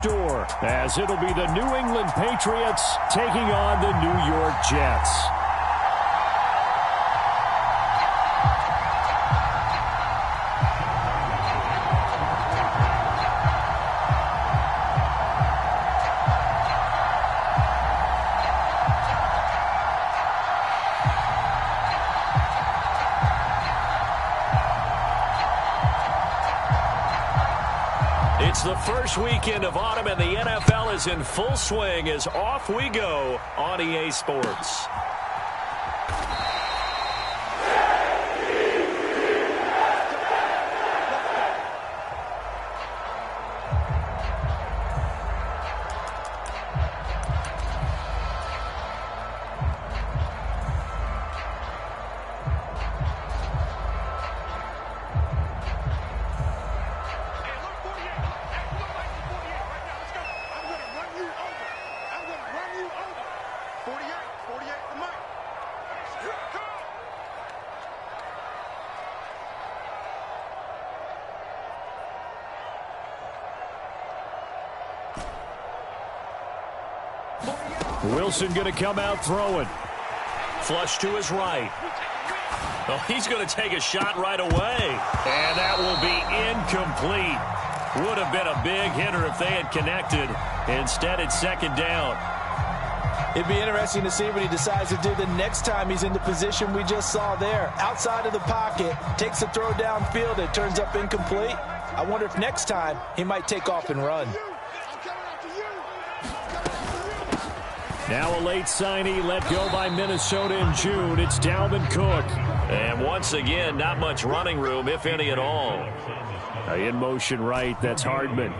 door, as it'll be the New England Patriots taking on the New York Jets. It's the first weekend of autumn, and the NFL is in full swing as off we go on EA Sports. Wilson going to come out throwing. Flush to his right. Oh, he's going to take a shot right away. And that will be incomplete. Would have been a big hitter if they had connected. Instead, it's second down. It'd be interesting to see what he decides to do the next time he's in the position we just saw there. Outside of the pocket, takes a throw downfield, it turns up incomplete. I wonder if next time he might take off and run. Now a late signee let go by Minnesota in June. It's Dalvin Cook. And once again, not much running room, if any at all. In motion right, that's Hardman.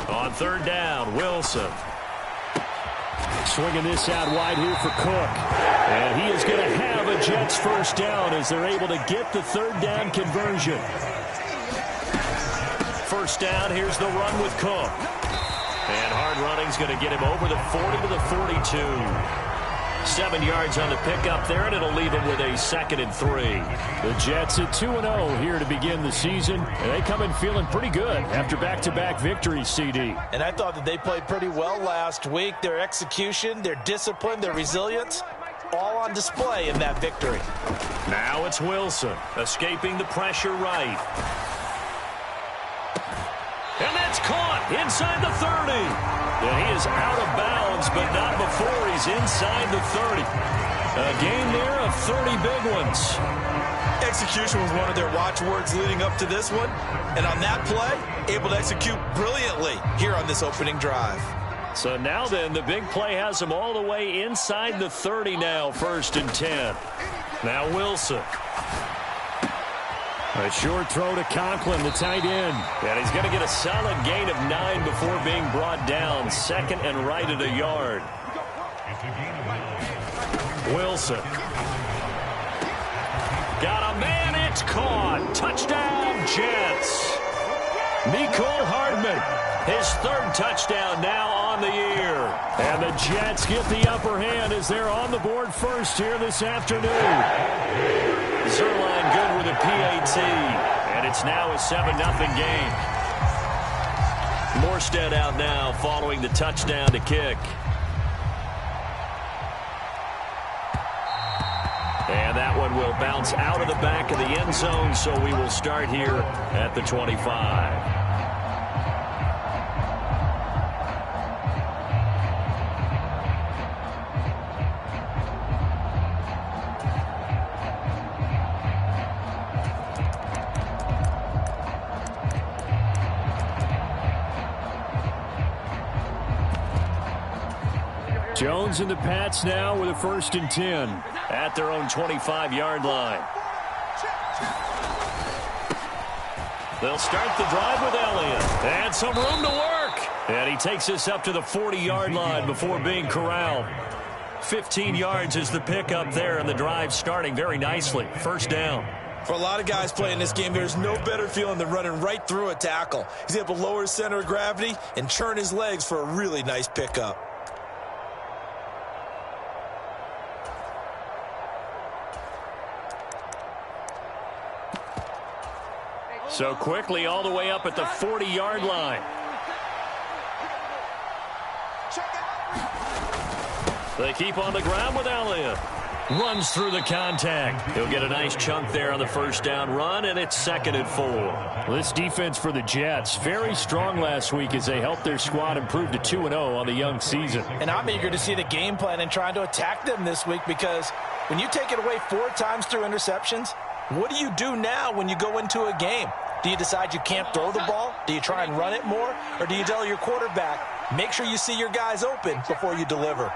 On third down, Wilson. Swinging this out wide here for Cook. And he is going to have a Jets first down as they're able to get the third down conversion. First down, here's the run with Cook. And hard running's going to get him over the 40 to the 42. 7 yards on the pickup there, and it'll leave him with a 2nd and 3. The Jets at 2-0 here to begin the season. And they come in feeling pretty good after back-to-back victories, CD. And I thought that they played pretty well last week. Their execution, their discipline, their resilience, all on display in that victory. Now it's Wilson, escaping the pressure right. And that's caught inside the 30. And he is out of bounds, but not before he's inside the 30. A game there of 30 big ones. Execution was one of their watchwords leading up to this one. And on that play, able to execute brilliantly here on this opening drive. So now then, the big play has him all the way inside the 30 now, 1st and 10. Now Wilson. A short throw to Conklin, the tight end. And he's going to get a solid gain of 9 before being brought down. 2nd and right at a yard. Wilson. Got a man, it's caught. Touchdown, Jets. Mecole Hardman, his 3rd touchdown now on the year. And the Jets get the upper hand as they're on the board first here this afternoon. Zerline good with a PAT, and it's now a 7-0 game. Morstead out now following the touchdown to kick. And that one will bounce out of the back of the end zone, so we will start here at the 25. Jones and the Pats now with a 1st and 10 at their own 25-yard line. They'll start the drive with Elliott. And some room to work. And he takes us up to the 40-yard line before being corralled. 15 yards is the pickup there, and the drive starting very nicely. 1st down. For a lot of guys playing this game, there's no better feeling than running right through a tackle. He's able to lower his center of gravity and churn his legs for a really nice pickup. So quickly all the way up at the 40-yard line. They keep on the ground with Elliott. Runs through the contact. He'll get a nice chunk there on the first down run, and it's 2nd and 4. This defense for the Jets, very strong last week as they helped their squad improve to 2-0 on the young season. And I'm eager to see the game plan and trying to attack them this week, because when you take it away 4 times through interceptions, what do you do now when you go into a game? Do you decide you can't throw the ball? Do you try and run it more? Or do you tell your quarterback, make sure you see your guys open before you deliver?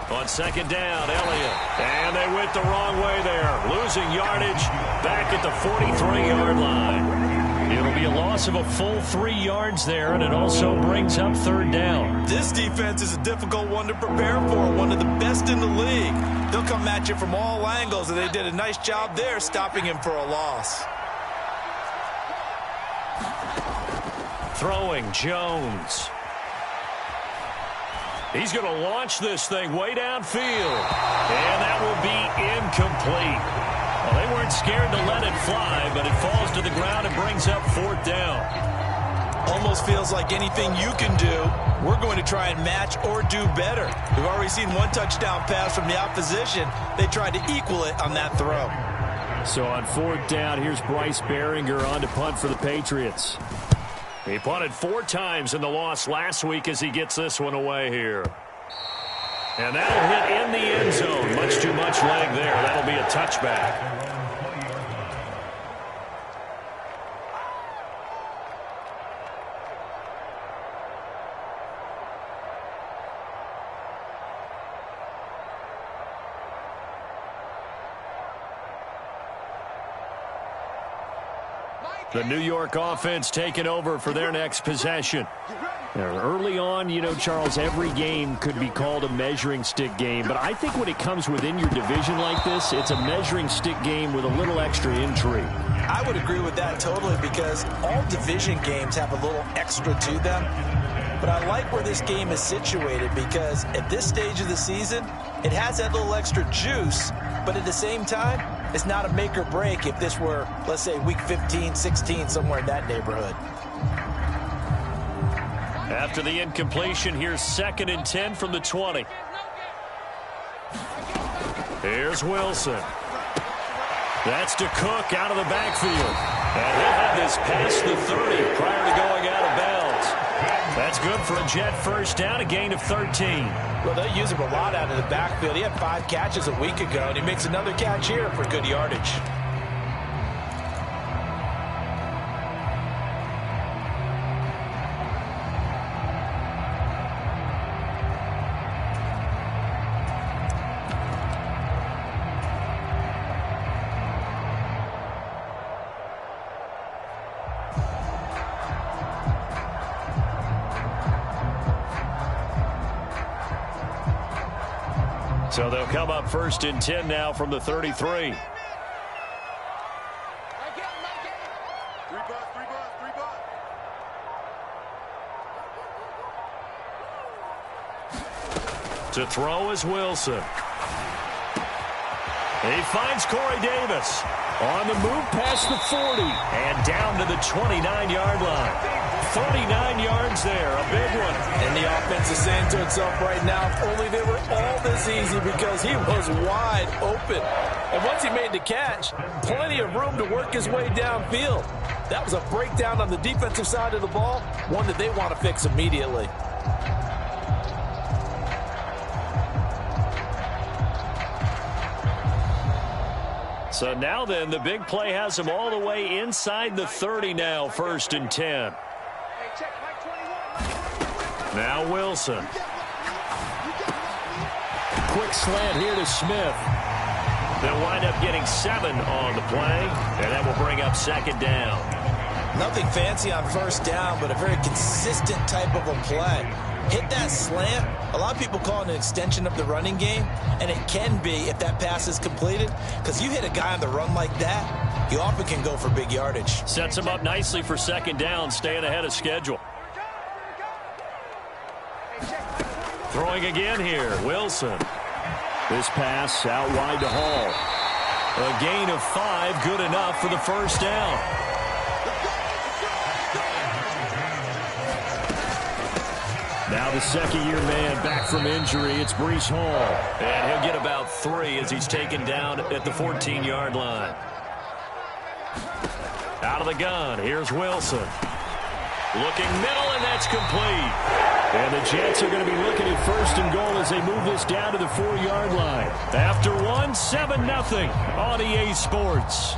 On 2nd down, Elliott. And they went the wrong way there. Losing yardage back at the 43-yard line. It'll be a loss of a full 3 yards there, and it also brings up 3rd down. This defense is a difficult one to prepare for, one of the best in the league. They'll come at you from all angles, and they did a nice job there stopping him for a loss. Throwing, Jones. He's going to launch this thing way downfield. And that will be incomplete. Well, they weren't scared to let it fly, but it falls to the ground and brings up 4th down. Almost feels like anything you can do, we're going to try and match or do better. We've already seen 1 touchdown pass from the opposition. They tried to equal it on that throw. So on 4th down, here's Bryce Baringer on to punt for the Patriots. He punted 4 times in the loss last week as he gets this one away here. And that'll hit in the end zone. Much too much leg there. That'll be a touchback. The New York offense taking over for their next possession. Early on, you know, Charles, every game could be called a measuring stick game. But I think when it comes within your division like this, it's a measuring stick game with a little extra intrigue. I would agree with that totally, because all division games have a little extra to them. But I like where this game is situated, because at this stage of the season, it has that little extra juice. But at the same time, it's not a make or break if this were, let's say, week 15, 16, somewhere in that neighborhood. After the incompletion, here's 2nd and 10 from the 20. Here's Wilson. That's to Cook out of the backfield. And he'll have this past the 30 prior to going out of bounds. That's good for a Jet first down, a gain of 13. Well, they use him a lot out of the backfield. He had 5 catches a week ago, and he makes another catch here for good yardage. So they'll come up 1st and 10 now from the 33. To throw is Wilson. He finds Corey Davis on the move past the 40 and down to the 29-yard line. 39 yards there, a big one. And the offense is saying to itself right now, if only they were all this easy, because he was wide open. And once he made the catch, plenty of room to work his way downfield. That was a breakdown on the defensive side of the ball, one that they want to fix immediately. So now then, the big play has him all the way inside the 30 now, 1st and 10. Now Wilson. Quick slant here to Smith. They'll wind up getting 7 on the play, and that will bring up 2nd down. Nothing fancy on 1st down, but a very consistent type of a play. Hit that slant. A lot of people call it an extension of the running game, and it can be if that pass is completed, because you hit a guy on the run like that, you often can go for big yardage. Sets him up nicely for 2nd down, staying ahead of schedule. Throwing again here, Wilson. This pass out wide to Hall. A gain of 5, good enough for the first down. Now the second-year man back from injury. It's Breece Hall. And he'll get about 3 as he's taken down at the 14-yard line. Out of the gun, here's Wilson. Looking middle, and that's complete. And the Jets are going to be looking at first and goal as they move this down to the 4-yard line. After 1, 7-0 on EA Sports.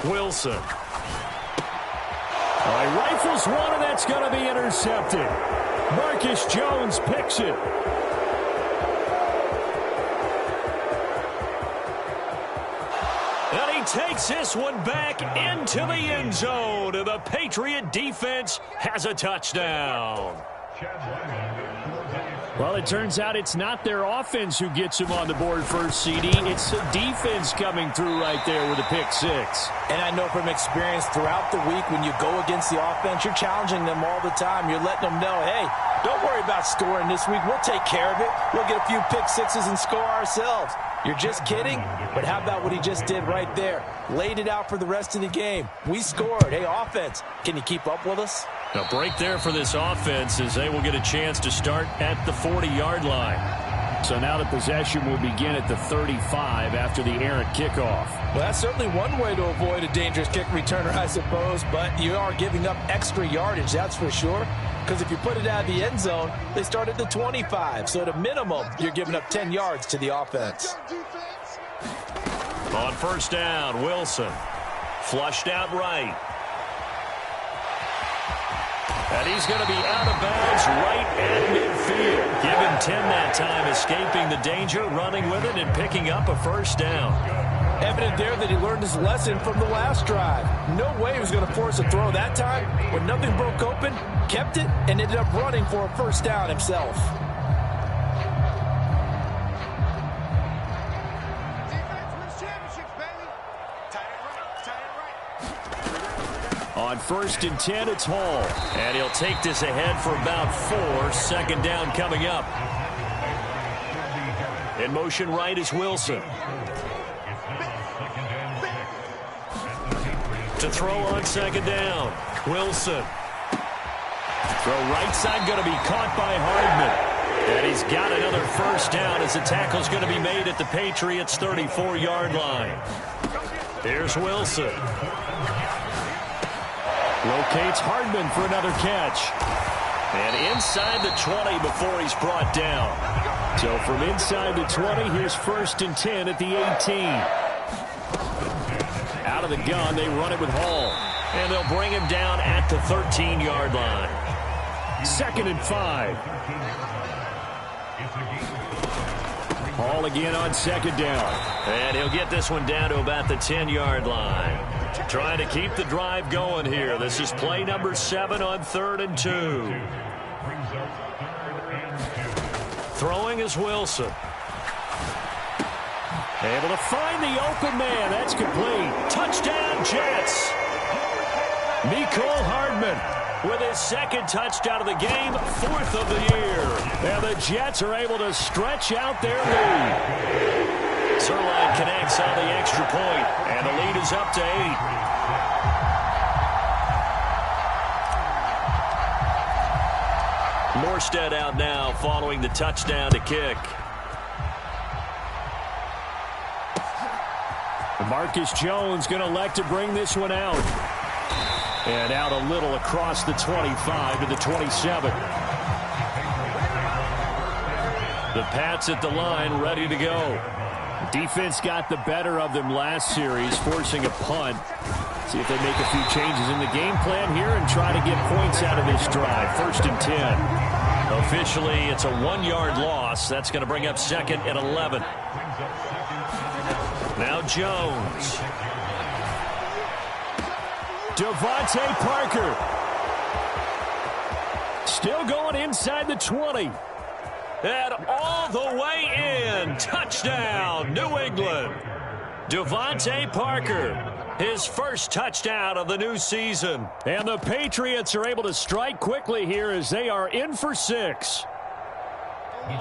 Wilson. Rifles one, and that's going to be intercepted. Marcus Jones picks it. And he takes this one back into the end zone. And the Patriot defense has a touchdown. Well, it turns out it's not their offense who gets them on the board first, CD. It's the defense coming through right there with a pick 6. And I know from experience throughout the week when you go against the offense, you're challenging them all the time. You're letting them know, hey, don't worry about scoring this week. We'll take care of it. We'll get a few pick 6s and score ourselves. You're just kidding? But how about what he just did right there? Laid it out for the rest of the game. We scored. Hey, offense, can you keep up with us? A break there for this offense as they will get a chance to start at the 40-yard line. So now the possession will begin at the 35 after the errant kickoff. Well, that's certainly one way to avoid a dangerous kick returner, I suppose, but you are giving up extra yardage, that's for sure. Because if you put it out of the end zone, they start at the 25. So at a minimum, you're giving up 10 yards to the offense. On first down, Wilson. Flushed out right. And he's going to be out of bounds right at midfield. Given 10 that time, escaping the danger, running with it, and picking up a first down. Evident there that he learned his lesson from the last drive. No way he was going to force a throw that time. When nothing broke open, kept it, and ended up running for a first down himself. On first and 10, it's Hall. And he'll take this ahead for about 4. Second down coming up. In motion right is Wilson. To throw on second down. Wilson. Throw right side going to be caught by Hardman. And he's got another first down as the tackle's going to be made at the Patriots' 34-yard line. Here's Wilson. Locates Hardman for another catch. And inside the 20 before he's brought down. So from inside the 20, here's first and 10 at the 18. Out of the gun, they run it with Hall. And they'll bring him down at the 13-yard line. Second and 5. Hall again on second down. And he'll get this one down to about the 10-yard line. Trying to keep the drive going here. This is play number 7 on 3rd and 2. Throwing is Wilson. Able to find the open man. That's complete. Touchdown, Jets. Mecole Hardman with his second touchdown of the game, 4th of the year. And the Jets are able to stretch out their lead. Zuerlein connects on the extra point, and the lead is up to 8. Morstead out now following the touchdown to kick. Marcus Jones going to elect to bring this one out. And out a little across the 25 to the 27. The Pats at the line ready to go. Defense got the better of them last series, forcing a punt. See if they make a few changes in the game plan here and try to get points out of this drive. First and 10. Officially, it's a 1-yard loss. That's going to bring up second and 11. Now Jones. Devontae Parker. Still going inside the 20. And all the way in. Touchdown, New England. Devontae Parker, his first touchdown of the new season. And the Patriots are able to strike quickly here as they are in for 6.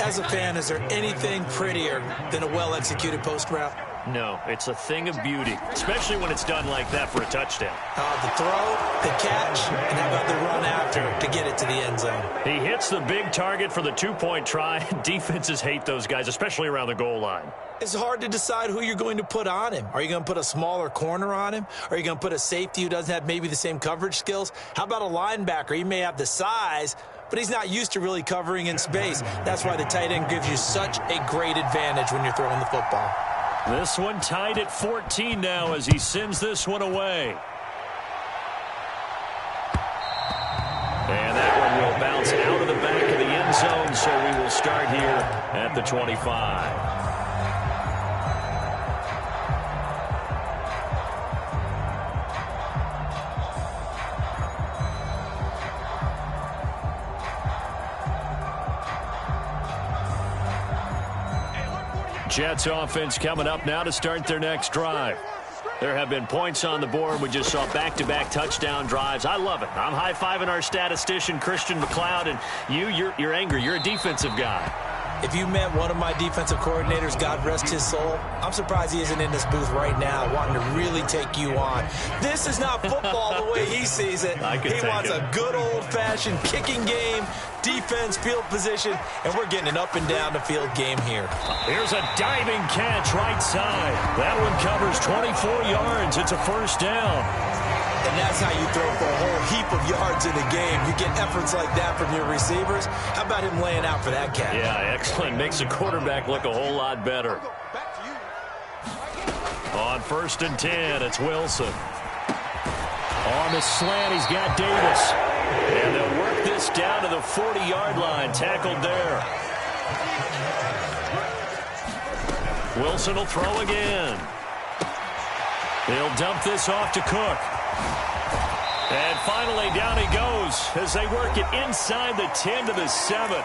As a fan, is there anything prettier than a well-executed post route? No, it's a thing of beauty, especially when it's done like that for a touchdown. The throw, the catch, and how about the run after to get it to the end zone? He hits the big target for the 2-point try. Defenses hate those guys, especially around the goal line. It's hard to decide who you're going to put on him. Are you going to put a smaller corner on him? Are you going to put a safety who doesn't have maybe the same coverage skills? How about a linebacker? He may have the size, but he's not used to really covering in space. That's why the tight end gives you such a great advantage when you're throwing the football. This one tied at 14 now as he sends this one away. And that one will bounce out of the back of the end zone, so we will start here at the 25. Jets offense coming up now to start their next drive. There have been points on the board. We just saw back-to-back touchdown drives. I love it. I'm high-fiving our statistician, Christian McLeod, and you're angry. You're a defensive guy. If you met one of my defensive coordinators, God rest his soul, I'm surprised he isn't in this booth right now wanting to really take you on. This is not football the way he sees it. He wants a good old-fashioned kicking game, defense, field position, and we're getting an up-and-down-the-field game here. Here's a diving catch right side. That one covers 24 yards. It's a first down. And that's how you throw for a whole heap of yards in a game. You get efforts like that from your receivers. How about him laying out for that catch? Yeah, excellent. Makes the quarterback look a whole lot better. On 1st and 10, it's Wilson. On the slant, he's got Davis. And they'll work this down to the 40-yard line. Tackled there. Wilson will throw again. He'll dump this off to Cook. And finally, down he goes as they work it inside the 10 to the 7.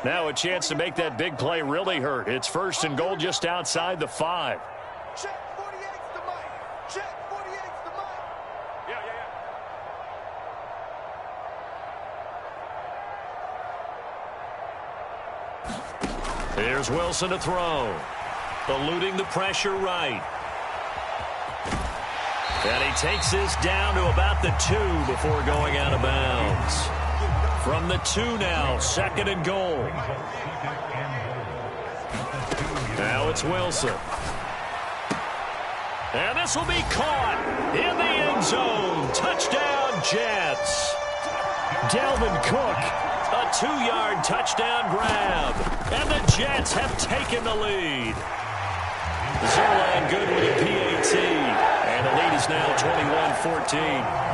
Now a chance to make that big play really hurt. It's 1st and goal just outside the 5. Check 48's the mic. Check 48's the mic. Yeah. Here's Wilson to throw. Eluding the pressure right. And he takes this down to about the 2 before going out of bounds. From the 2 now, 2nd and goal. Now it's Wilson. And this will be caught in the end zone. Touchdown, Jets. Dalvin Cook, a 2-yard touchdown grab. And the Jets have taken the lead. Zerline good with a PAT. And the lead is now 21-14.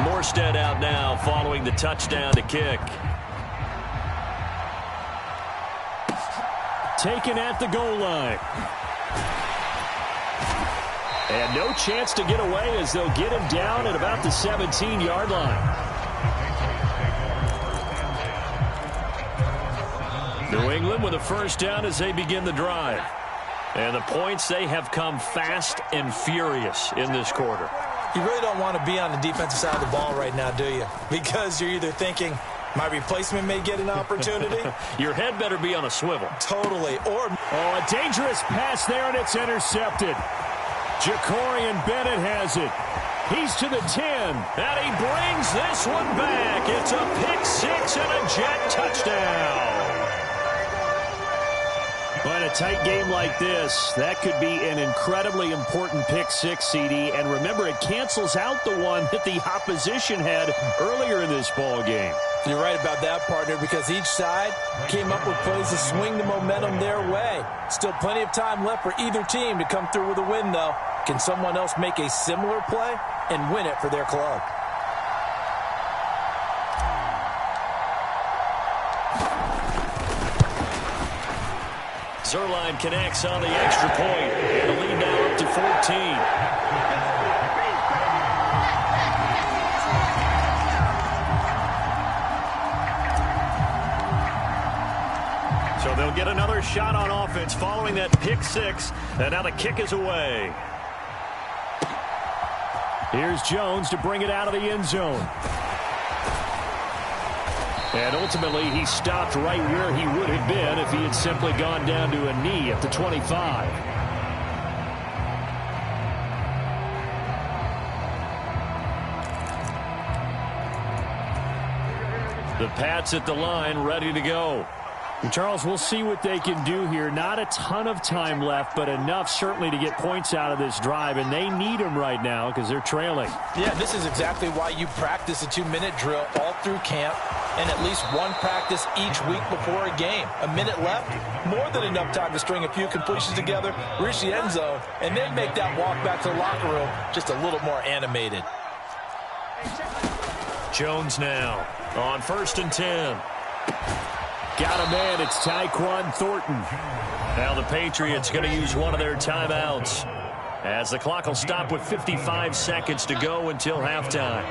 Morstead out now following the touchdown to kick. Taken at the goal line. And no chance to get away as they'll get him down at about the 17-yard line. New England with a first down as they begin the drive. And the points, they have come fast and furious in this quarter. You really don't want to be on the defensive side of the ball right now, do you? Because you're either thinking, my replacement may get an opportunity. Your head better be on a swivel. Totally. Or a dangerous pass there, and it's intercepted. Jacorian Bennett has it. He's to the 10, and he brings this one back. It's a pick-6 and a Jet touchdown. But a tight game like this, that could be an incredibly important pick-6, CD. And remember, it cancels out the one that the opposition had earlier in this ball game. You're right about that, partner, because each side came up with plays to swing the momentum their way. Still plenty of time left for either team to come through with a win, though. Can someone else make a similar play and win it for their club? Zuerlein connects on the extra point, and the lead now up to 14. So they'll get another shot on offense following that pick six, and now the kick is away. Here's Jones to bring it out of the end zone. And ultimately, he stopped right where he would have been if he had simply gone down to a knee at the 25. The Pats at the line, ready to go. And Charles, we'll see what they can do here. Not a ton of time left, but enough certainly to get points out of this drive, and they need them right now because they're trailing. Yeah, this is exactly why you practice a 2-minute drill all through camp and at least one practice each week before a game. A minute left, more than enough time to string a few completions together, reach the end zone, and then make that walk back to the locker room just a little more animated. Jones now on 1st and 10. Got a man. It's Tyquan Thornton. Now the Patriots going to use one of their timeouts as the clock will stop with 55 seconds to go until halftime.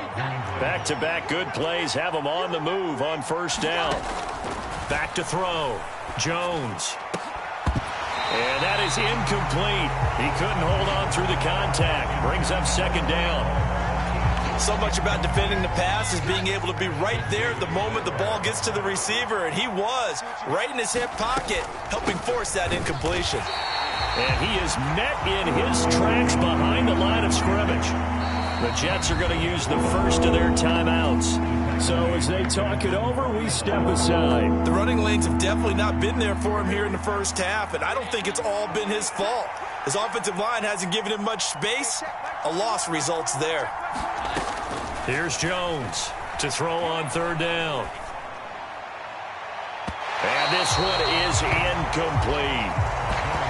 Back-to-back good plays have them on the move on 1st down. Back to throw. Jones. And that is incomplete. He couldn't hold on through the contact. Brings up 2nd down. So much about defending the pass is being able to be right there at the moment the ball gets to the receiver, and he was right in his hip pocket, helping force that incompletion. And he is met in his tracks behind the line of scrimmage. The Jets are going to use the first of their timeouts. So as they talk it over, we step aside. The running lanes have definitely not been there for him here in the first half, and I don't think it's all been his fault. His offensive line hasn't given him much space. A loss results there. Here's Jones to throw on 3rd down. And this one is incomplete.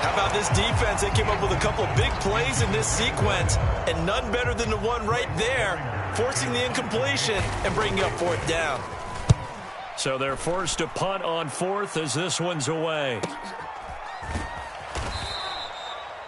How about this defense? They came up with a couple of big plays in this sequence, and none better than the one right there, forcing the incompletion and bringing up 4th down. So they're forced to punt on 4th as this one's away.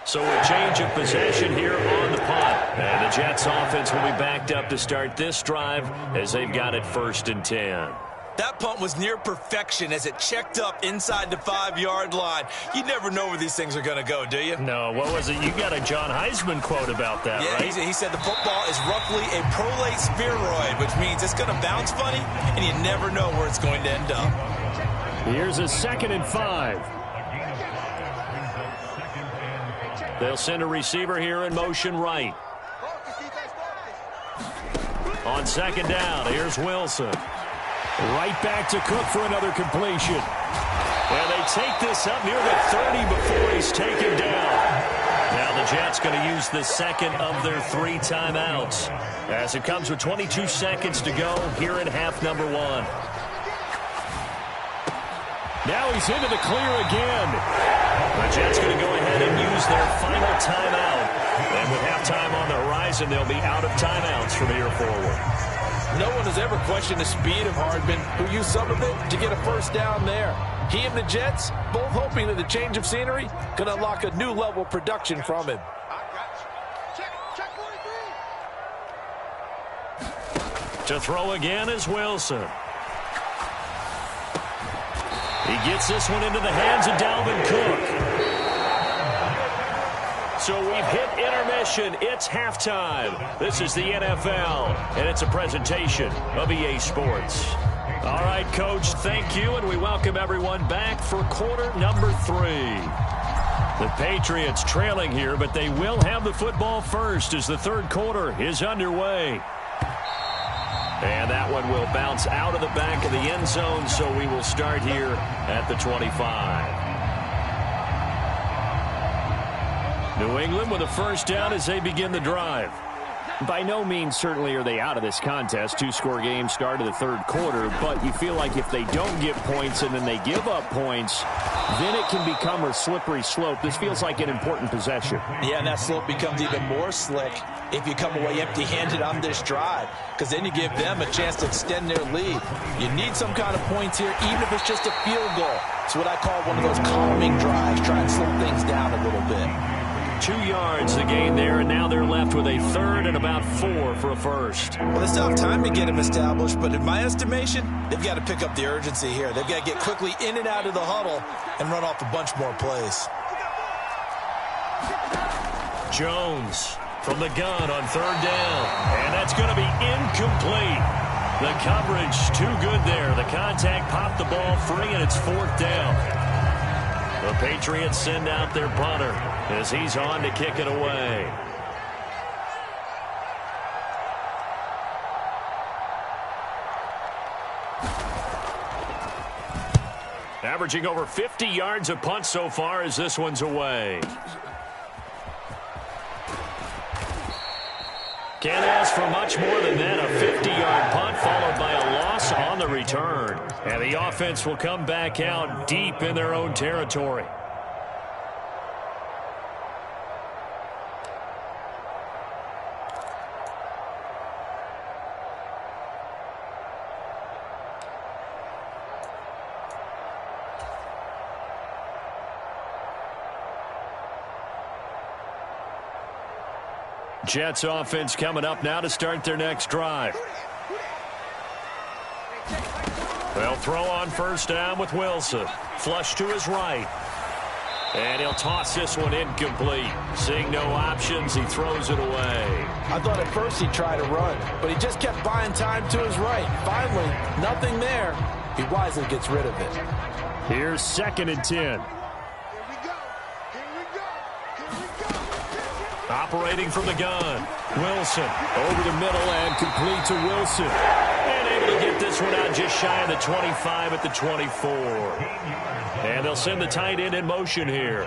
So a change of possession here on the punt. And the Jets offense will be backed up to start this drive as they've got it 1st and 10. That punt was near perfection as it checked up inside the 5-yard line. You never know where these things are going to go, do you? No, what was it? You got a John Heisman quote about that, yeah, right? He said the football is roughly a prolate spheroid, which means it's going to bounce funny, and you never know where it's going to end up. Here's a 2nd and 5. They'll send a receiver here in motion right. On 2nd down, here's Wilson. Right back to Cook for another completion. And they take this up near the 30 before he's taken down. Now the Jets going to use the 2nd of their 3 timeouts as it comes with 22 seconds to go here in half number 1. Now he's into the clear again. The Jets going to go ahead and use their final timeout. And with halftime on the horizon, they'll be out of timeouts from here forward. No one has ever questioned the speed of Hardman, who used some of it to get a 1st down there. He and the Jets both hoping that the change of scenery can unlock a new level of production from him. To throw again is Wilson. He gets this one into the hands of Dalvin Cook. So we've hit intermission. It's halftime. This is the NFL, and it's a presentation of EA Sports. All right, Coach, thank you, and we welcome everyone back for quarter number 3. The Patriots trailing here, but they will have the football first as the 3rd quarter is underway. And that one will bounce out of the back of the end zone, so we will start here at the 25. New England with a 1st down as they begin the drive. By no means certainly are they out of this contest. Two-score game start of the third quarter, but you feel like if they don't get points and then they give up points, then it can become a slippery slope. This feels like an important possession. Yeah, and that slope becomes even more slick if you come away empty-handed on this drive, because then you give them a chance to extend their lead. You need some kind of points here, even if it's just a field goal. It's what I call one of those calming drives, try and slow things down a little bit. 2 yards the gain there, and now they're left with a third and about 4 for a first. Well, they still have time to get them established, but in my estimation, they've got to pick up the urgency here. They've got to get quickly in and out of the huddle and run off a bunch more plays. Jones from the gun on third down, and that's going to be incomplete. The coverage too good there. The contact popped the ball free, and it's fourth down. The Patriots send out their punter as he's on to kick it away. Averaging over 50 yards a punt so far as this one's away. Can't ask for much more than that. A 50-yard punt followed by a loss on the return. And the offense will come back out deep in their own territory. Jets offense coming up now to start their next drive. They'll throw on first down with Wilson. Flush to his right. And he'll toss this one incomplete. Seeing no options, he throws it away. I thought at first he'd try to run, but he just kept buying time to his right. Finally, nothing there. He wisely gets rid of it. Here's 2nd and 10. Operating from the gun. Wilson over the middle and complete to Wilson. And able to get this one out just shy of the 25 at the 24. And they'll send the tight end in motion here.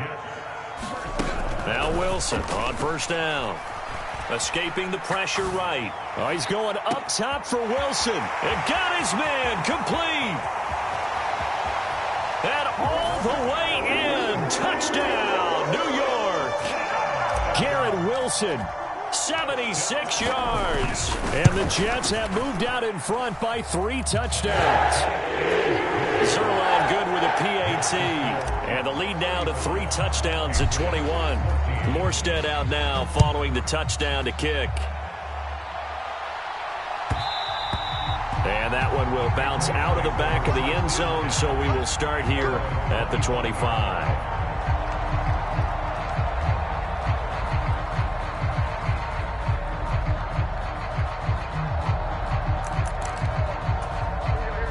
Now Wilson on first down. Escaping the pressure right. Oh, he's going up top for Wilson. And got his man complete. And all the way in. Touchdown, New York. Garrett Wilson, 76 yards. And the Jets have moved out in front by 3 touchdowns. Zerline good with a PAT. And the lead now to 3 touchdowns at 21. Morstead out now following the touchdown to kick. And that one will bounce out of the back of the end zone, so we will start here at the 25.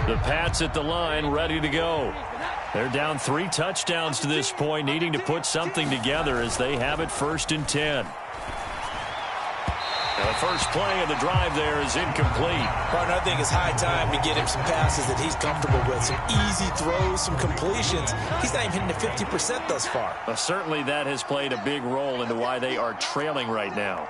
The Pats at the line, ready to go. They're down 3 touchdowns to this point, needing to put something together as they have it 1st and 10. Now the first play of the drive there is incomplete. Partner, I think it's high time to get him some passes that he's comfortable with. Some easy throws, some completions. He's not even hitting the 50% thus far. Well, certainly that has played a big role into why they are trailing right now.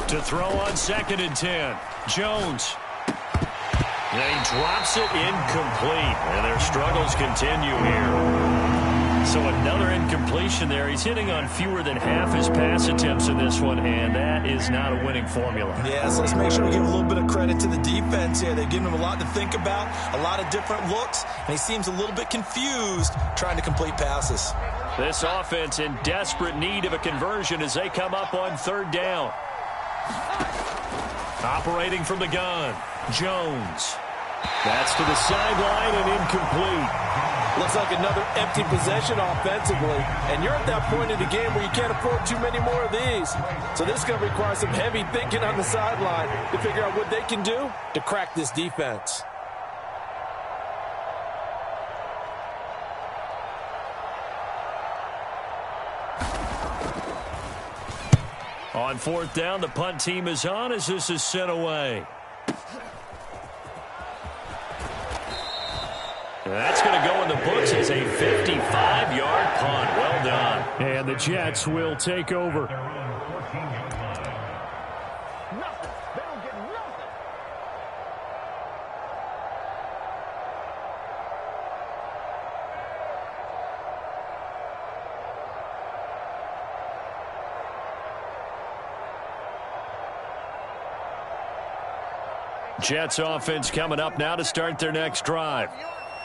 To throw on 2nd and 10. Jones. And he drops it incomplete. And their struggles continue here. So another incompletion there. He's hitting on fewer than half his pass attempts in this one, and that is not a winning formula. Yeah, so let's make sure we give a little bit of credit to the defense here. They've given him a lot to think about, a lot of different looks, and he seems a little bit confused trying to complete passes. This offense in desperate need of a conversion as they come up on 3rd down. Operating from the gun, Jones. That's to the sideline and incomplete. Looks like another empty possession offensively. And you're at that point in the game where you can't afford too many more of these. So this is going to require some heavy thinking on the sideline to figure out what they can do to crack this defense. On 4th down, the punt team is on as this is sent away. That's going to go in the books as a 55-yard punt. Well done. And the Jets will take over. Nothing. They don't get nothing. Jets offense coming up now to start their next drive.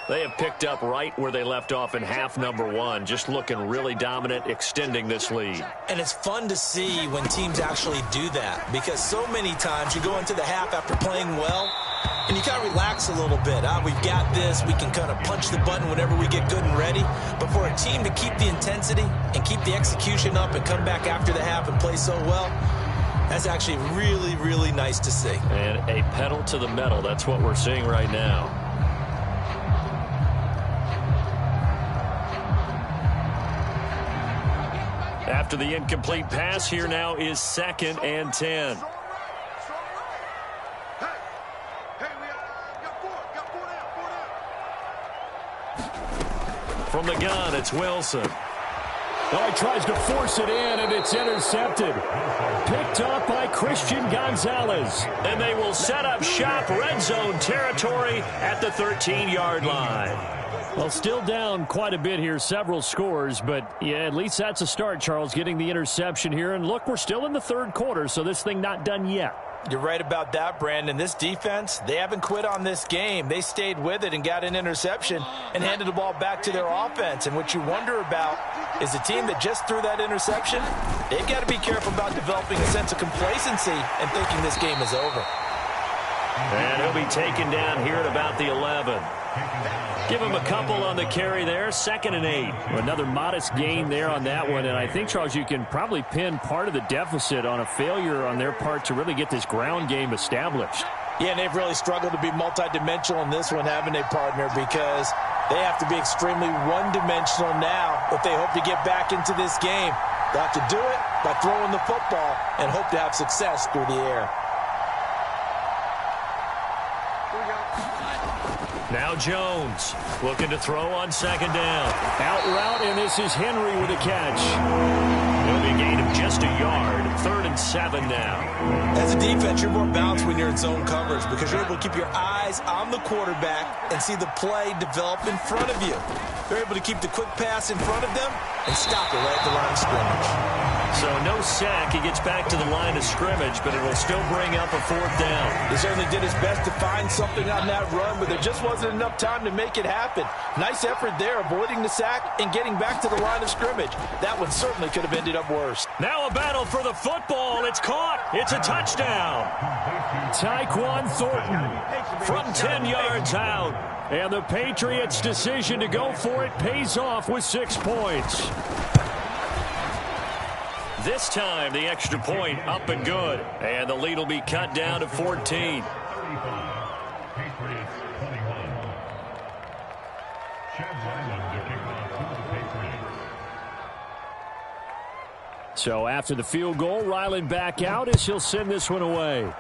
They have picked up right where they left off in half number one, just looking really dominant, extending this lead. And it's fun to see when teams actually do that, because so many times you go into the half after playing well, and you kind of relax a little bit. We've got this. We can kind of punch the button whenever we get good and ready. But for a team to keep the intensity and keep the execution up and come back after the half and play so well, that's actually really, really nice to see. And a pedal to the metal. That's what we're seeing right now. After the incomplete pass, here now is 2nd and 10. Hey, we got four down. From the gun, it's Wilson. Oh, he tries to force it in, and it's intercepted. Picked up by Christian Gonzalez. And they will set up shop, red zone territory at the 13-yard line. Well, still down quite a bit here, several scores, but yeah, at least that's a start, Charles, getting the interception here. And look, we're still in the third quarter, so this thing not done yet. You're right about that, Brandon. This defense, they haven't quit on this game. They stayed with it and got an interception and handed the ball back to their offense. And what you wonder about is a team that just threw that interception, they've got to be careful about developing a sense of complacency and thinking this game is over. And he'll be taken down here at about the 11. Give him a couple on the carry there, 2nd and 8. Another modest gain there on that one, and I think, Charles, you can probably pin part of the deficit on a failure on their part to really get this ground game established. Yeah, and they've really struggled to be multidimensional in this one, haven't they, partner? Because they have to be extremely one-dimensional now if they hope to get back into this game. They'll have to do it by throwing the football and hope to have success through the air. Now Jones looking to throw on 2nd down. Out route, and this is Henry with a catch. It'll be a gain of just a yard. 3rd and 7 now. As a defense, you're more balanced when you're in zone coverage because you're able to keep your eyes on the quarterback and see the play develop in front of you. They're able to keep the quick pass in front of them and stop it right at the line of scrimmage. So no sack. He gets back to the line of scrimmage, but it will still bring up a 4th down. He certainly did his best to find something on that run, but there just wasn't enough time to make it happen. Nice effort there, avoiding the sack and getting back to the line of scrimmage. That one certainly could have ended up worse. Now a battle for the football. It's caught. It's a touchdown. Tyquan Thornton From 10 yards out. And the Patriots' decision to go for it pays off with 6 points. This time, the extra point up and good. And the lead will be cut down to 14. So after the field goal, Ryland back out as he'll send this one away.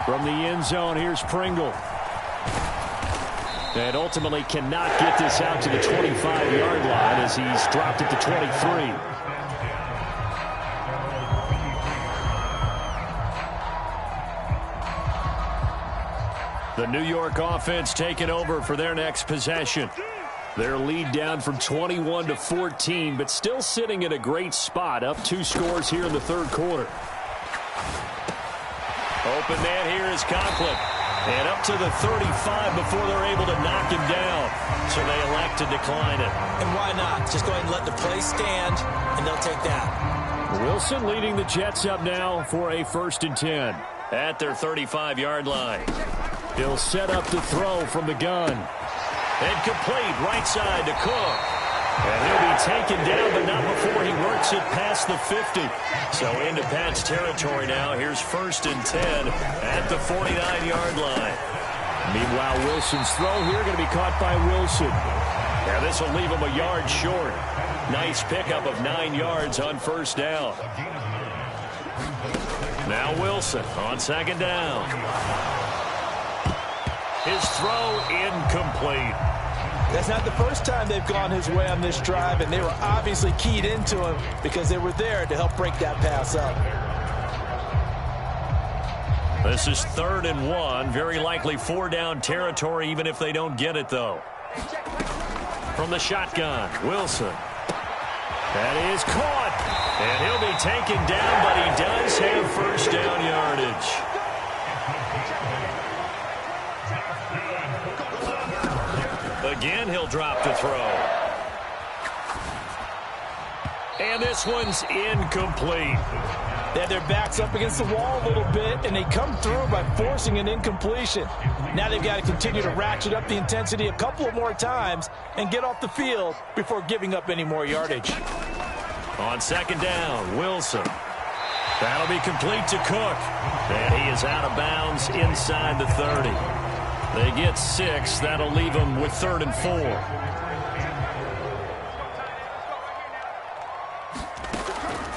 From the end zone, here's Pringle. And ultimately cannot get this out to the 25-yard line as he's dropped it to 23. The New York offense taking over for their next possession. Their lead down from 21 to 14, but still sitting in a great spot, up 2 scores here in the third quarter. Open man here is Conklin. And up to the 35 before they're able to knock him down. So they elect to decline it. And why not? Just go ahead and let the play stand, and they'll take that. Wilson leading the Jets up now for a 1st and 10. At their 35-yard line. He'll set up the throw from the gun. And complete right side to Cook. And he'll be taken down, but not before he works it past the 50. So into Pat's territory now. Here's 1st and 10 at the 49-yard line. Meanwhile, Wilson's throw here going to be caught by Wilson. Now this will leave him a yard short. Nice pickup of 9 yards on 1st down. Now Wilson on 2nd down. His throw incomplete. That's not the first time they've gone his way on this drive, and they were obviously keyed into him because they were there to help break that pass up. This is 3rd and 1. Very likely 4-down territory, even if they don't get it, though. From the shotgun, Wilson. That is caught. And he'll be taken down, but he does have first down yardage. Again, he'll drop to throw. And this one's incomplete. They have their backs up against the wall a little bit, and they come through by forcing an incompletion. Now they've got to continue to ratchet up the intensity a couple of more times and get off the field before giving up any more yardage. On 2nd down, Wilson. That'll be complete to Cook. And he is out of bounds inside the 30. They get 6. That'll leave them with 3rd and 4.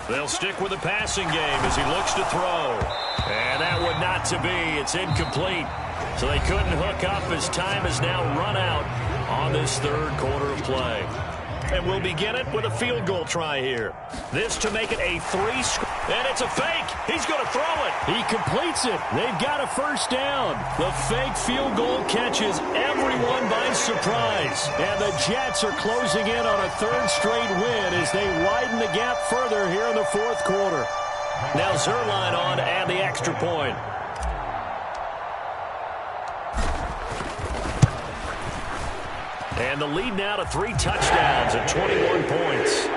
They'll stick with the passing game as he looks to throw. And that would not to be. It's incomplete. So they couldn't hook up as time has now run out on this 3rd quarter of play. And we'll begin it with a field goal try here. This to make it a 3-score. And it's a fake. He's going to throw it. He completes it. They've got a first down. The fake field goal catches everyone by surprise. And the Jets are closing in on a 3rd straight win as they widen the gap further here in the 4th quarter. Now Zuerlein on to add the extra point. And the lead now to 3 touchdowns at 21 points.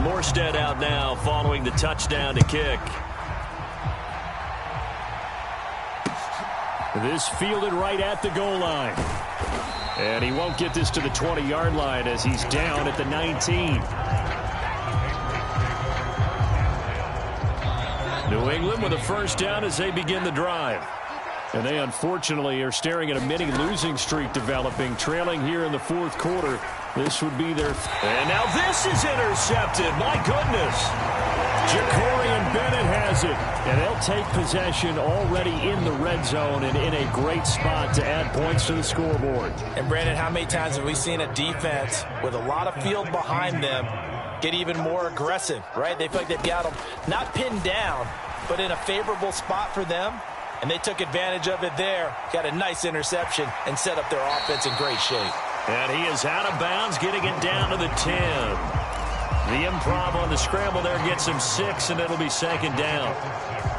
Morstead out now following the touchdown to kick. This fielded right at the goal line. And he won't get this to the 20-yard line as he's down at the 19. New England with a first down as they begin the drive. And they unfortunately are staring at a mini losing streak developing, trailing here in the 4th quarter. This would be their... And now this is intercepted. My goodness. Jacorian Bennett has it. And they'll take possession already in the red zone and in a great spot to add points to the scoreboard. And Brandon, how many times have we seen a defense with a lot of field behind them get even more aggressive, right? They feel like they've got them not pinned down, but in a favorable spot for them. And they took advantage of it there, got a nice interception, and set up their offense in great shape. And he is out of bounds, getting it down to the 10. The improv on the scramble there gets him 6, and it'll be 2nd down.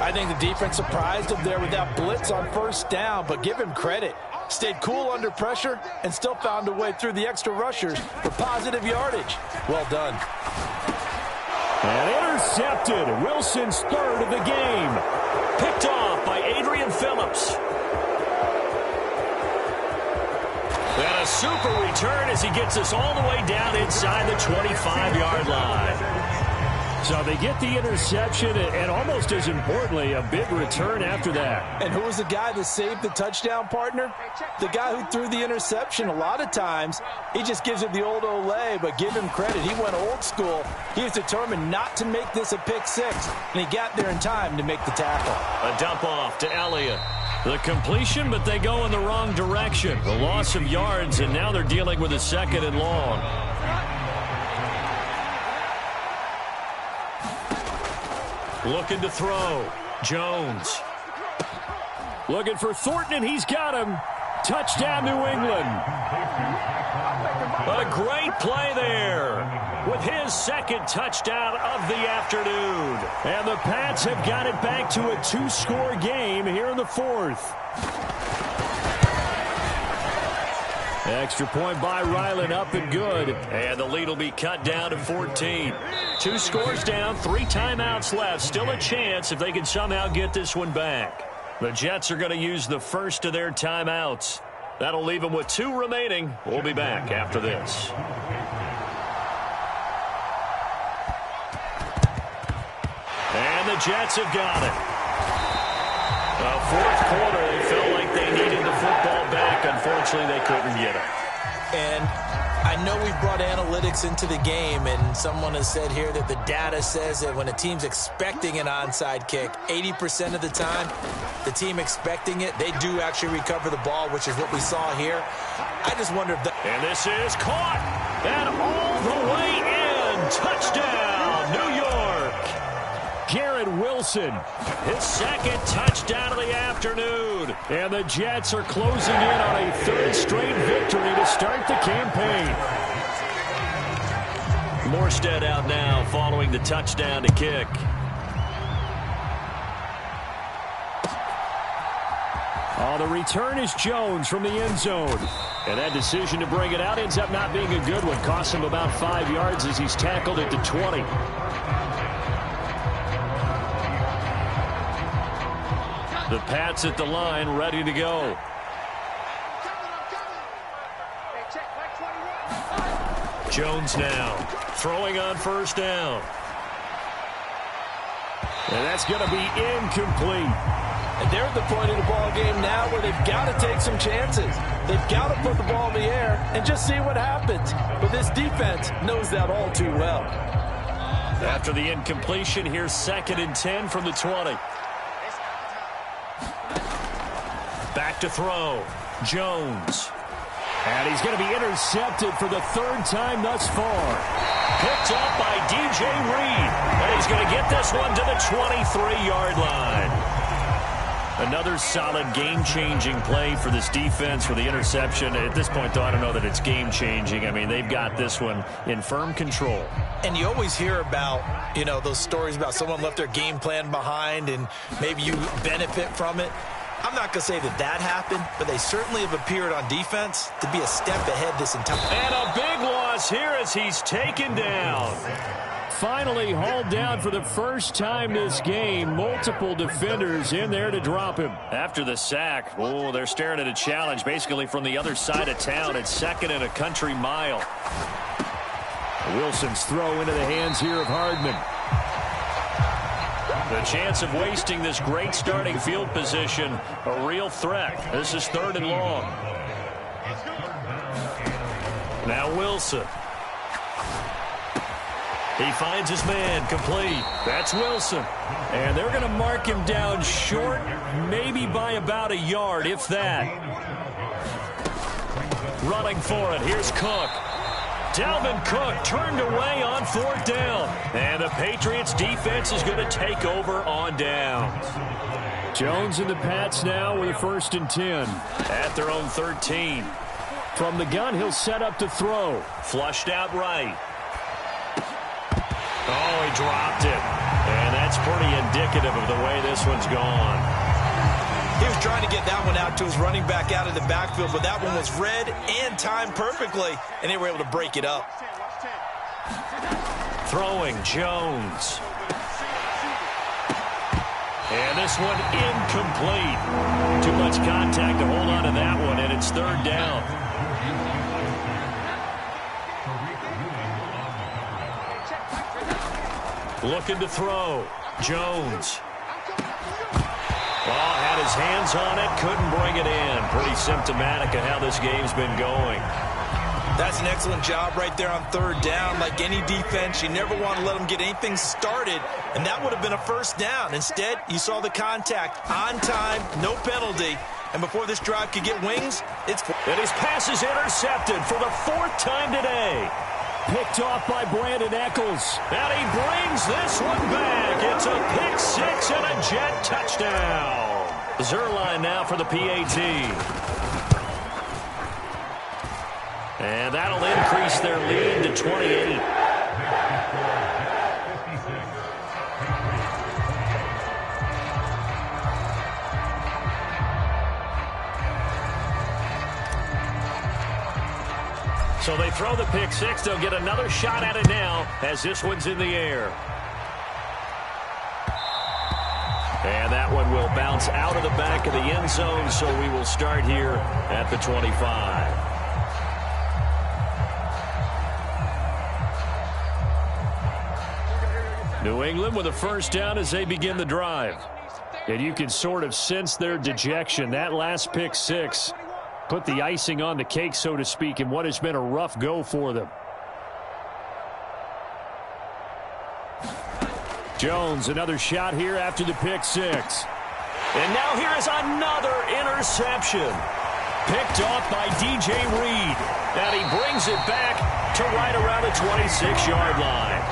I think the defense surprised him there with that blitz on first down, but give him credit. Stayed cool under pressure and still found a way through the extra rushers for positive yardage. Well done. And intercepted. Wilson's 3rd of the game. Picked off by Adrian Phillips. And a super return as he gets us all the way down inside the 25-yard line. So they get the interception, and almost as importantly, a big return after that. And who was the guy that saved the touchdown, partner? The guy who threw the interception. A lot of times, he just gives it the old Olay, but give him credit. He went old school. He was determined not to make this a pick 6, and he got there in time to make the tackle. A dump off to Elliott. The completion, but they go in the wrong direction. The loss of yards, and now they're dealing with a 2nd and long. Looking to throw. Jones. Looking for Thornton, and he's got him. Touchdown, New England. A great play there with his 2nd touchdown of the afternoon. And the Pats have got it back to a 2-score game here in the 4th. Extra point by Ryland, up and good. And the lead will be cut down to 14. 2 scores down, 3 timeouts left. Still a chance if they can somehow get this one back. The Jets are going to use the first of their timeouts. That'll leave them with 2 remaining. We'll be back after this. And the Jets have got it. The 4th quarter, they felt like they needed the football back. Unfortunately, they couldn't get it. And I know we've brought analytics into the game, and someone has said here that the data says that when a team's expecting an onside kick, 80% of the time, the team expecting it, they do actually recover the ball, which is what we saw here. I just wonder if And this is caught, and all the way in. Touchdown, New York. Garrett Wilson, his second touchdown of the afternoon. And the Jets are closing in on a third straight victory to start the campaign. Morstead out now following the touchdown to kick. Oh, the return is Jones from the end zone. And that decision to bring it out ends up not being a good one. Costs him about 5 yards as he's tackled at the 20. The Pats at the line, ready to go. Jones now throwing on first down. And that's going to be incomplete. And they're at the point of the ball game now where they've got to take some chances. They've got to put the ball in the air and just see what happens. But this defense knows that all too well. After the incompletion, here's 2nd and 10 from the 20. Back to throw. Jones. And he's going to be intercepted for the 3rd time thus far. Picked up by DJ Reed. And he's going to get this one to the 23-yard line. Another solid game-changing play for this defense with the interception. At this point, though, I don't know that it's game-changing. I mean, they've got this one in firm control. And you always hear about, you know, those stories about someone left their game plan behind and maybe you benefit from it. I'm not going to say that that happened, but they certainly have appeared on defense to be a step ahead this entire time. And a big loss here as he's taken down. Finally hauled down for the first time this game. Multiple defenders in there to drop him. After the sack, oh, they're staring at a challenge basically from the other side of town. It's 2nd and a country mile. Wilson's throw into the hands here of Hardman. The chance of wasting this great starting field position, a real threat. This is 3rd and long. Now Wilson. He finds his man, complete. That's Wilson. And they're going to mark him down short, maybe by about a yard, if that. Running for it, here's Cook. Dalvin Cook turned away on 4th down. And the Patriots defense is going to take over on downs. Jones and the Pats now with a 1st and 10. At their own 13. From the gun, he'll set up to throw. Flushed out right. Oh, he dropped it. And that's pretty indicative of the way this one's gone. He was trying to get that one out to his running back out of the backfield, but that one was read and timed perfectly, and they were able to break it up. Throwing Jones. And this one incomplete. Too much contact to hold on to that one, and it's 3rd down. Looking to throw. Jones. Oh, had his hands on it, couldn't bring it in. Pretty symptomatic of how this game's been going. That's an excellent job right there on 3rd down. Like any defense, you never want to let them get anything started, and that would have been a 1st down. Instead, you saw the contact on time, no penalty, and before this drive could get wings, it's... And his pass is intercepted for the 4th time today. Picked off by Brandon Echols. And he brings this one back. It's a pick 6 and a Jet touchdown. Zuerlein now for the PAT. And that'll increase their lead to 28. So they throw the pick 6. They'll get another shot at it now as this one's in the air. And that one will bounce out of the back of the end zone, so we will start here at the 25. New England with a 1st down as they begin the drive. And you can sort of sense their dejection. That last pick 6 put the icing on the cake, so to speak, in what has been a rough go for them. Jones, another shot here after the pick six. And now here is another interception. Picked off by DJ Reed. And he brings it back to right around the 26-yard line.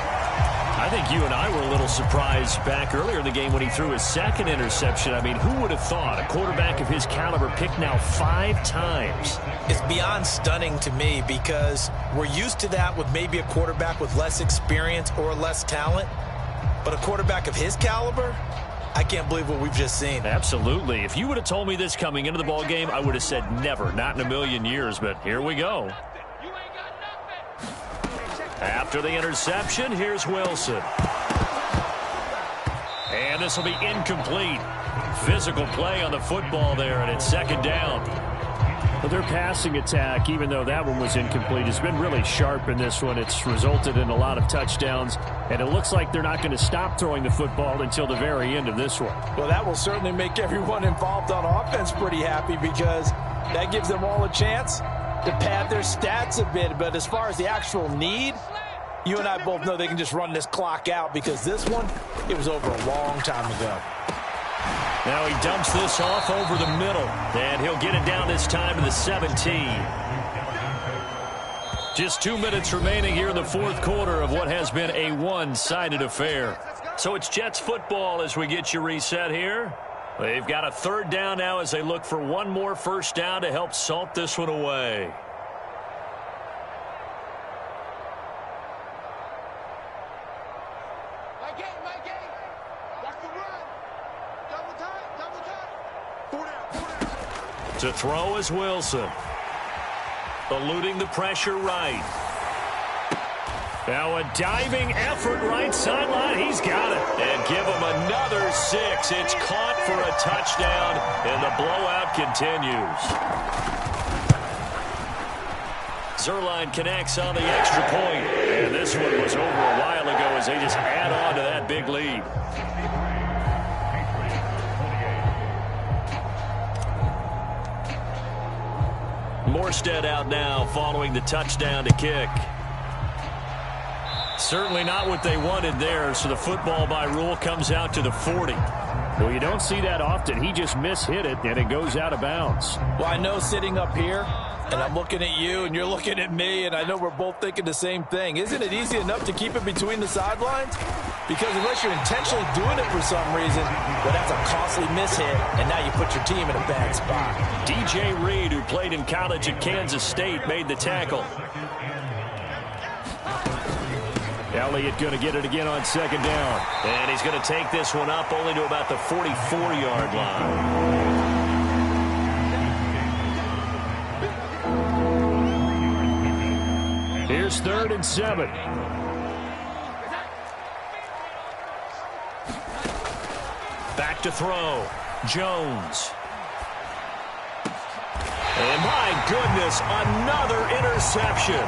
I think you and I were a little surprised back earlier in the game when he threw his second interception. I mean, who would have thought a quarterback of his caliber picked now 5 times? It's beyond stunning to me because we're used to that with maybe a quarterback with less experience or less talent. But a quarterback of his caliber, I can't believe what we've just seen. Absolutely. If you would have told me this coming into the ball game, I would have said never, not in a million years. But here we go. After the interception, here's Wilson. And this will be incomplete. Physical play on the football there, and it's second down. Well, their passing attack, even though that one was incomplete, has been really sharp in this one. It's resulted in a lot of touchdowns, and it looks like they're not going to stop throwing the football until the very end of this one. Well, that will certainly make everyone involved on offense pretty happy because that gives them all a chance to pad their stats a bit. But as far as the actual need, you and I both know they can just run this clock out because this one, it was over a long time ago. Now he dumps this off over the middle, and he'll get it down this time to the 17. Just 2 minutes remaining here in the fourth quarter of what has been a one-sided affair. So it's Jets football as we get you reset here. They've got a third down now as they look for one more first down to help salt this one away. To throw is Wilson. Eluding the pressure right. Now a diving effort right sideline. He's got it. And give him another 6. It's caught for a touchdown, and the blowout continues. Zuerlein connects on the extra point. And this one was over a while ago as they just add on to that big lead. Morstead out now following the touchdown to kick. Certainly not what they wanted there, so the football by rule comes out to the 40. Well, you don't see that often. He just mishit it, and it goes out of bounds. Well, I know sitting up here, and I'm looking at you, and you're looking at me, and I know we're both thinking the same thing. Isn't it easy enough to keep it between the sidelines? Because unless you're intentionally doing it for some reason, well, that's a costly mishit, and now you put your team in a bad spot. DJ Reed, who played in college at Kansas State, made the tackle. Elliott going to get it again on second down. And he's going to take this one up only to about the 44-yard line. Here's 3rd and 7. Back to throw. Jones. And my goodness, another interception.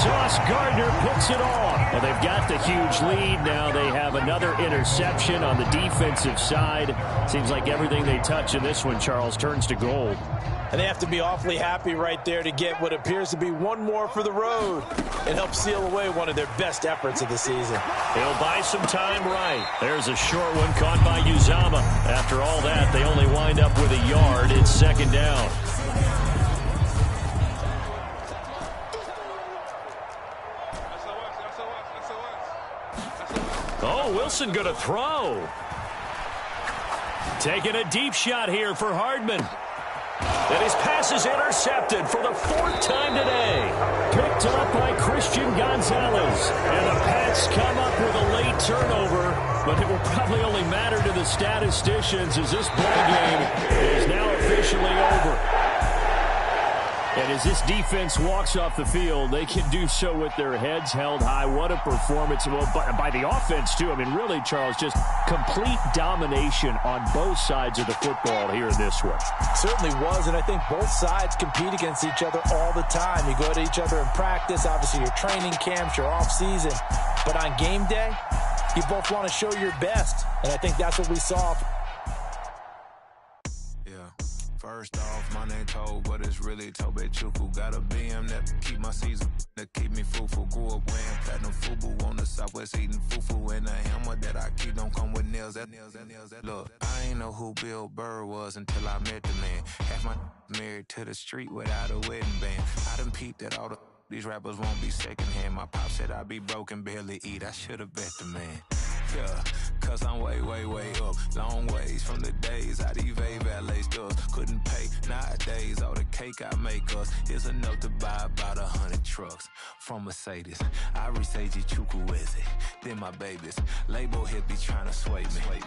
Sauce Gardner picks it off. Well, they've got the huge lead. Now they have another interception on the defensive side. Seems like everything they touch in this one, Charles, turns to gold. And they have to be awfully happy right there to get what appears to be one more for the road and help seal away one of their best efforts of the season. He'll buy some time right. There's a short one caught by Uzomah. After all that, they only wind up with a yard. It's second down. Oh, Wilson going to throw. Taking a deep shot here for Hardman. And his pass is intercepted for the 4th time today. Picked up by Christian Gonzalez. And the Pats come up with a late turnover, but it will probably only matter to the statisticians as this ball game is now officially over. And as this defense walks off the field, they can do so with their heads held high. What a performance. Well, by the offense, too. I mean, really, Charles, just complete domination on both sides of the football here in this one. Certainly was, and I think both sides compete against each other all the time. You go to each other in practice, obviously your training camps, your off-season. But on game day, you both want to show your best, and I think that's what we saw. Yeah. First off, my name Tobe, but it's really Tobe Chuku. Got a BM that keep my season, that keep me fruitful. Grew up wearing platinum FUBU on the Southwest eating fufu. And the hammer that I keep don't come with nails. Look, I ain't know who Bill Burr was until I met the man. Half my married to the street without a wedding band. I done peeped at all these rappers won't be secondhand. My pop said I'd be broken, barely eat. I should've bet the man. Yeah, cause I'm way, way, way up. Long ways from the days I evade valet stores. Couldn't pay nowadays. All the cake I make us is enough to buy about 100 trucks from Mercedes. I resage Chukwueze, then my babies. Label hit be trying to sway me.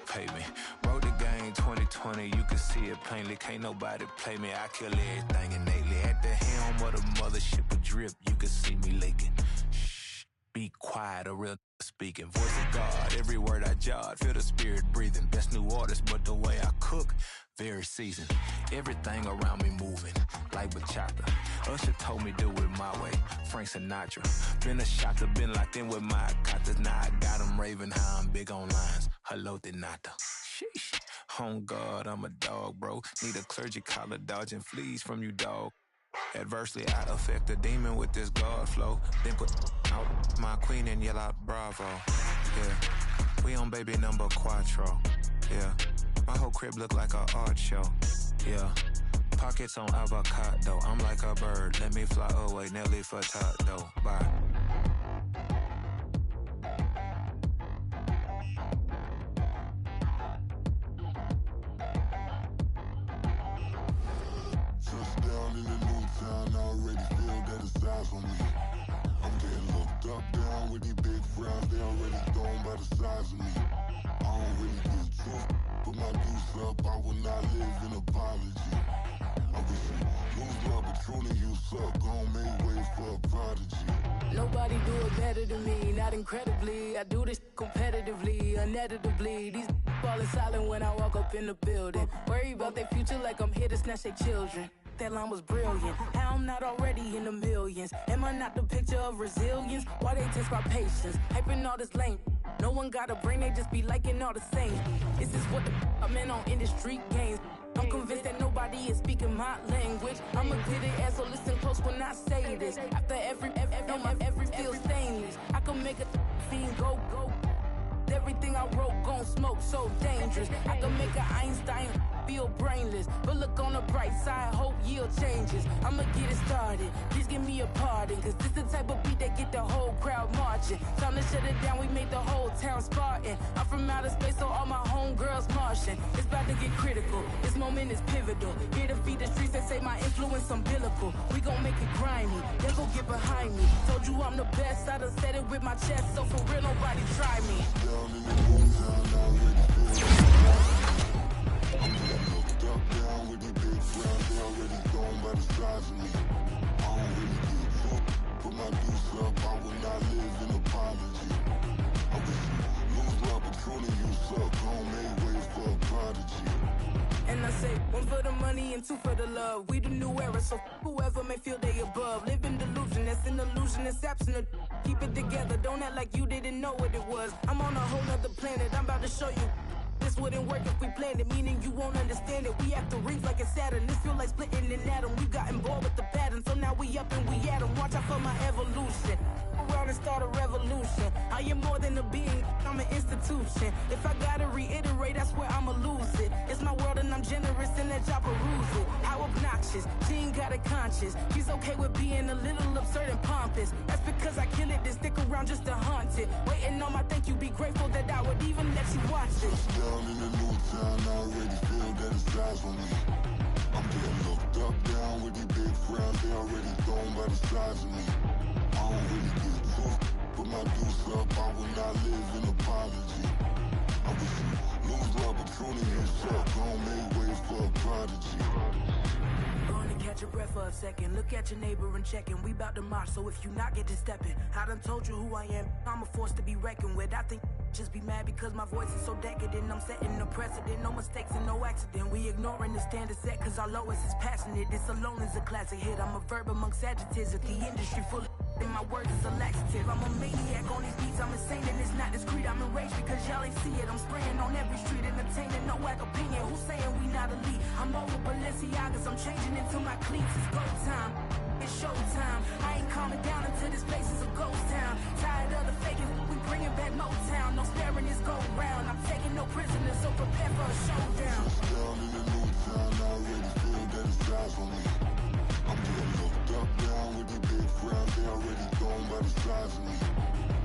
Pay me. Wrote the game 2020, you can see it plainly. Can't nobody play me. I kill everything innately. At the helm of the mothership of drip, you can see me leaking. Shh, be quiet, a real speaking. Voice of God, every word I jot. Feel the spirit breathing. Best new artist, but the way I cook, very seasoned. Everything around me moving, like bachata. Usher told me do it my way. Frank Sinatra. Been a shocker, been locked in with my katas. Now I got 'em raving how I'm big on lines. Hello, Denata. Sheesh. On God, I'm a dog, bro. Need a clergy collar, dodging fleas from you, dog. Adversely, I affect the demon with this God flow. Then put out my queen and yell out bravo. Yeah, we on baby number quattro. Yeah, my whole crib look like a art show. Yeah, pockets on avocado. I'm like a bird, let me fly away. Nelly Furtado. Bye. Touchdown in the new town, I already feel that it's eyes on me. I'm getting looked up, down with these big frowns, they already thrown by the size of me. I don't really get tough, put my deuce up, I will not live in apology. I wish you lose love, but truly you suck, gon' make way for a prodigy. Nobody do it better than me, not incredibly. I do this competitively, uneditably. These falling silent when I walk up in the building. Worry about their future like I'm here to snatch their children. That line was brilliant. How I'm not already in the millions? Am I not the picture of resilience? Why they test my patience? Hyping all this lame. No one got a brain, they just be liking all the same. This is what the I'm in on industry games. I'm convinced that nobody is speaking my language. I'm a good ass, so listen close when I say this. After every feel stainless. I can make a fiend go. Everything I wrote gon' smoke, so dangerous. I can make an Einstein feel brainless. But look on the bright side, hope yield changes. I'ma get it started, please give me a pardon. Cause this the type of beat that get the whole crowd marching. Time to shut it down, we made the whole town Spartan. I'm from outer space, so all my homegirls Martian. It's about to get critical, this moment is pivotal. Here to feed the streets that say my influence umbilical. We gon' make it grimy, then go get behind me. Told you I'm the best, I done said it with my chest. So for real, nobody try me. Down in the new town, I already feel I'm getting looked up, down with these big frowns, they already thrown by the size of me. I don't really get tough, put my deuce up, I will not live in apology. I wish you lose love, but truly you suck, gon' make way for a prodigy. And I say, one for the money and two for the love. We the new era, so whoever may feel they above. Live in delusion, that's an illusion, it's absent of. Keep it together, don't act like you didn't know what it was. I'm on a whole nother planet, I'm about to show you. This wouldn't work if we planned it, meaning you won't understand it. We have to rings like it's Saturn, this feel like splitting an atom. We got involved with the pattern, so now we up and we at 'em. Watch out for my evolution. Around and start a revolution. I am more than a being, I'm an institution. If I gotta reiterate, that's where I'ma lose it. It's my world and I'm generous and let y'all peruse it. How obnoxious, she ain't got a conscience. She's okay with being a little absurd and pompous. That's because I kill it, then stick around just to haunt it. Waiting on my thank you, be grateful that I would even let you watch it. Down in the new town, I already feel that it's eyes on me. I'm getting looked up, down with these big frowns, they already thrown by the size of me. I don't really get tough, put my deuce up, I will not live in apology. I wish you lose love, but truly you suck, gon' make way for a prodigy. Gonna catch your breath for a second. Look at your neighbor and checking. We bout to march, so if you not get to stepping. I done told you who I am. I'm a force to be reckoned with. I think just be mad because my voice is so decadent. I'm setting the precedent. No mistakes and no accident. We ignoring the standard set cause our lowest is passionate. This alone is a classic hit. I'm a verb amongst adjectives. If the industry full of and my words is a laxative. I'm a maniac on these beats, I'm insane and it's not discreet. I'm enraged because y'all ain't see it. I'm spraying on every street, entertaining, no whack opinion. Who's saying we not elite? I'm over Balenciagas, I'm changing into my cleats. It's go time, it's showtime. I ain't calming down until this place is a ghost town. Tired of the faking, we bringing back Motown. No sparing this go round. I'm taking no prisoners, so prepare for a showdown. Down in the new town, I already feel that it's eyes on me. I'm getting looked up, down with these big crowds. They already gone by the size of me.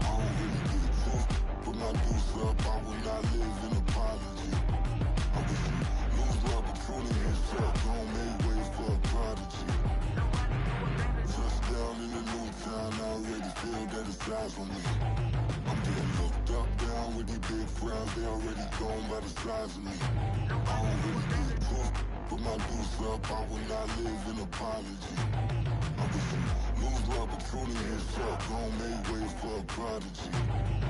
I don't really get it too. Put my deuce up, I will not live in apology. I wish you lose the opportunity and shut. Don't make ways for a prodigy. Touchdown in the new town, I already feel that it's eyes on me. I'm getting looked up, down with these big crowds. They already gone by the size of me. I don't really get it too. Put my deuce up, I will not live in apology. I wish you lose the opportunity and shut. Don't make ways for a prodigy.